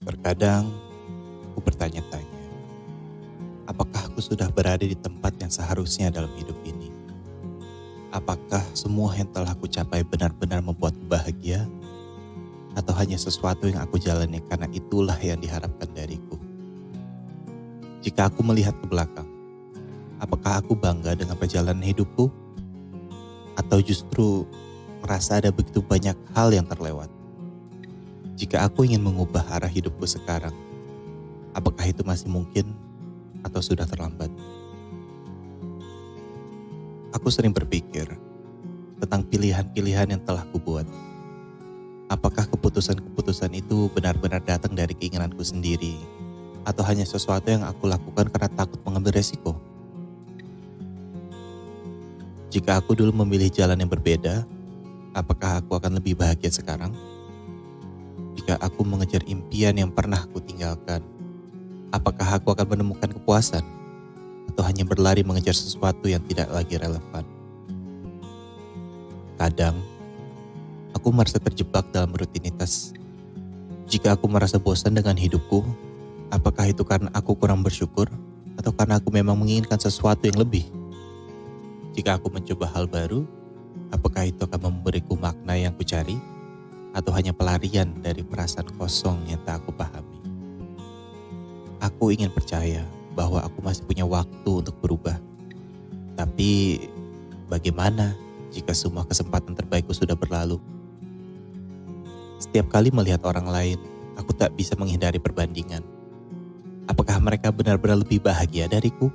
Terkadang aku bertanya-tanya, apakah aku sudah berada di tempat yang seharusnya dalam hidup ini? Apakah semua yang telah aku capai benar-benar membuatku bahagia? Atau hanya sesuatu yang aku jalani karena itulah yang diharapkan dariku? Jika aku melihat ke belakang, apakah aku bangga dengan perjalanan hidupku? Atau justru merasa ada begitu banyak hal yang terlewat? Jika aku ingin mengubah arah hidupku sekarang, apakah itu masih mungkin atau sudah terlambat? Aku sering berpikir tentang pilihan-pilihan yang telah kubuat. Apakah keputusan-keputusan itu benar-benar datang dari keinginanku sendiri atau hanya sesuatu yang aku lakukan karena takut mengambil resiko? Jika aku dulu memilih jalan yang berbeda, apakah aku akan lebih bahagia sekarang? Jika aku mengejar impian yang pernah aku tinggalkan, apakah aku akan menemukan kepuasan? Atau hanya berlari mengejar sesuatu yang tidak lagi relevan? Kadang, aku merasa terjebak dalam rutinitas. Jika aku merasa bosan dengan hidupku, apakah itu karena aku kurang bersyukur? Atau karena aku memang menginginkan sesuatu yang lebih? Jika aku mencoba hal baru, apakah itu akan memberiku makna yang kucari? Atau hanya pelarian dari perasaan kosong yang tak aku pahami? Aku ingin percaya bahwa aku masih punya waktu untuk berubah. Tapi bagaimana jika semua kesempatan terbaikku sudah berlalu? Setiap kali melihat orang lain, aku tak bisa menghindari perbandingan. Apakah mereka benar-benar lebih bahagia dariku?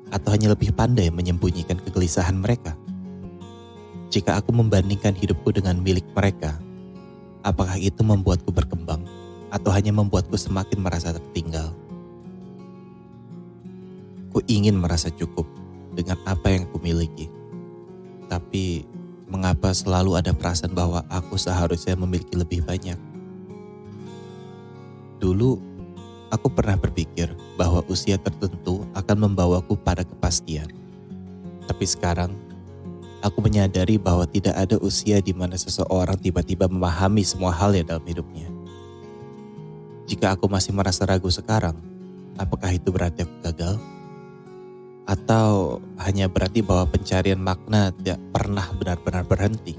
Atau hanya lebih pandai menyembunyikan kegelisahan mereka? Jika aku membandingkan hidupku dengan milik mereka, apakah itu membuatku berkembang? Atau hanya membuatku semakin merasa tertinggal? Aku ingin merasa cukup dengan apa yang kumiliki. Tapi mengapa selalu ada perasaan bahwa aku seharusnya memiliki lebih banyak? Dulu, aku pernah berpikir bahwa usia tertentu akan membawaku pada kepastian. Tapi sekarang, aku menyadari bahwa tidak ada usia di mana seseorang tiba-tiba memahami semua hal yang dalam hidupnya. Jika aku masih merasa ragu sekarang, apakah itu berarti aku gagal? Atau hanya berarti bahwa pencarian makna tidak pernah benar-benar berhenti?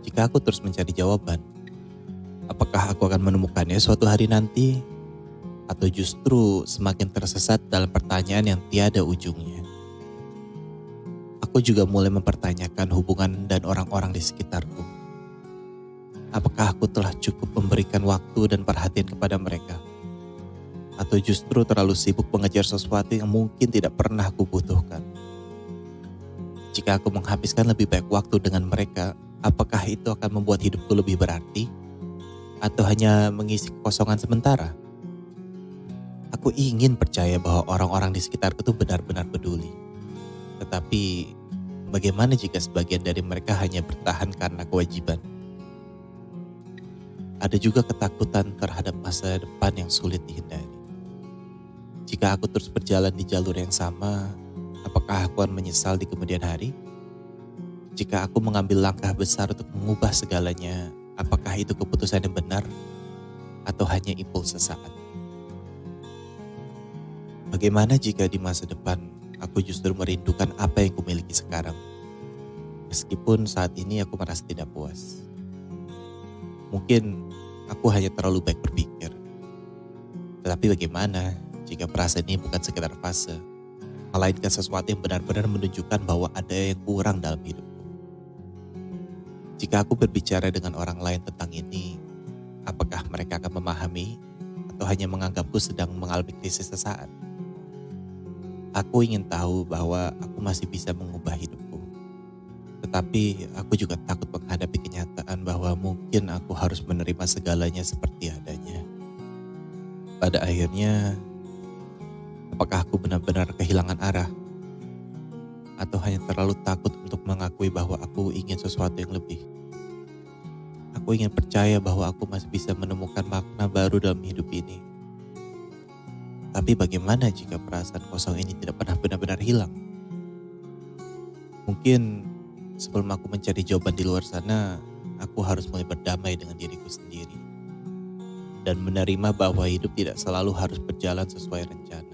Jika aku terus mencari jawaban, apakah aku akan menemukannya suatu hari nanti? Atau justru semakin tersesat dalam pertanyaan yang tiada ujungnya? Aku juga mulai mempertanyakan hubungan dan orang-orang di sekitarku. Apakah aku telah cukup memberikan waktu dan perhatian kepada mereka? Atau justru terlalu sibuk mengejar sesuatu yang mungkin tidak pernah aku butuhkan? Jika aku menghabiskan lebih banyak waktu dengan mereka, apakah itu akan membuat hidupku lebih berarti? Atau hanya mengisi kekosongan sementara? Aku ingin percaya bahwa orang-orang di sekitarku itu benar-benar peduli. Tetapi bagaimana jika sebagian dari mereka hanya bertahan karena kewajiban? Ada juga ketakutan terhadap masa depan yang sulit dihindari. Jika aku terus berjalan di jalur yang sama, apakah aku akan menyesal di kemudian hari? Jika aku mengambil langkah besar untuk mengubah segalanya, apakah itu keputusan yang benar? Atau hanya impuls sesaat? Bagaimana jika di masa depan aku justru merindukan apa yang kumiliki sekarang? Meskipun saat ini aku merasa tidak puas. Mungkin aku hanya terlalu baik berpikir. Tetapi bagaimana jika perasaan ini bukan sekedar fase, melainkan sesuatu yang benar-benar menunjukkan bahwa ada yang kurang dalam hidupku? Jika aku berbicara dengan orang lain tentang ini, apakah mereka akan memahami atau hanya menganggapku sedang mengalami krisis sesaat? Aku ingin tahu bahwa aku masih bisa mengubah hidupku. Tetapi aku juga takut menghadapi kenyataan bahwa mungkin aku harus menerima segalanya seperti adanya. Pada akhirnya, apakah aku benar-benar kehilangan arah? Atau hanya terlalu takut untuk mengakui bahwa aku ingin sesuatu yang lebih? Aku ingin percaya bahwa aku masih bisa menemukan makna baru dalam hidup ini. Tapi bagaimana jika perasaan kosong ini tidak pernah benar-benar hilang? Mungkin sebelum aku mencari jawaban di luar sana, aku harus mulai berdamai dengan diriku sendiri. dan menerima bahwa hidup tidak selalu harus berjalan sesuai rencana.